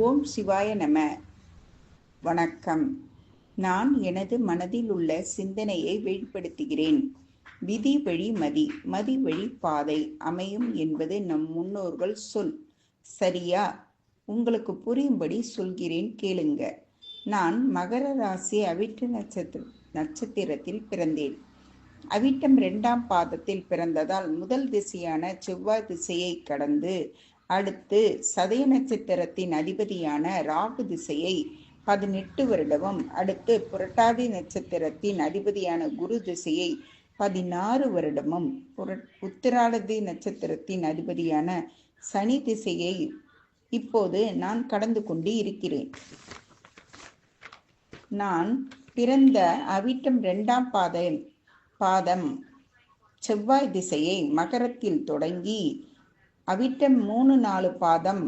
ஓம் சிவாய நம. வணக்கம். நான் எனது மனதில் உள்ள சிந்தனையை வெளிப்படுத்துகிறேன். விதி வழி மதி, மதி வழி பாதை அமையும் என்பது நம் முன்னோர்கள் சொல். சரியா? உங்களுக்கு புரியும்படி சொல்கிறேன், கேளுங்க. நான் மகர ராசி அவிட்ட நட்சத்திரத்தில் பிறந்தேன். அவிட்டம் 2ஆம் பாதத்தில் பிறந்ததால் முதல் திசையான செவ்வாய் திசையை கடந்து அடுத்து சதய நட்சத்திரத்தின் அதிபதியான ராகு திசையை 18 வருடமும், அடுத்து புரட்டாதி நட்சத்திரத்தின் அதிபதியான குரு திசையை 16 வருடமும், உத்திராடதி நட்சத்திரத்தின் அதிபதியான சனி திசையை இப்போது நான் கடந்து கொண்டு இருக்கிறேன். நான் பிறந்த அவிட்டம் 2ஆம் பாதம் செவ்வாய் திசையை மகரத்தில் தொடங்கி அவிட்டம் 3, 4 பாதம்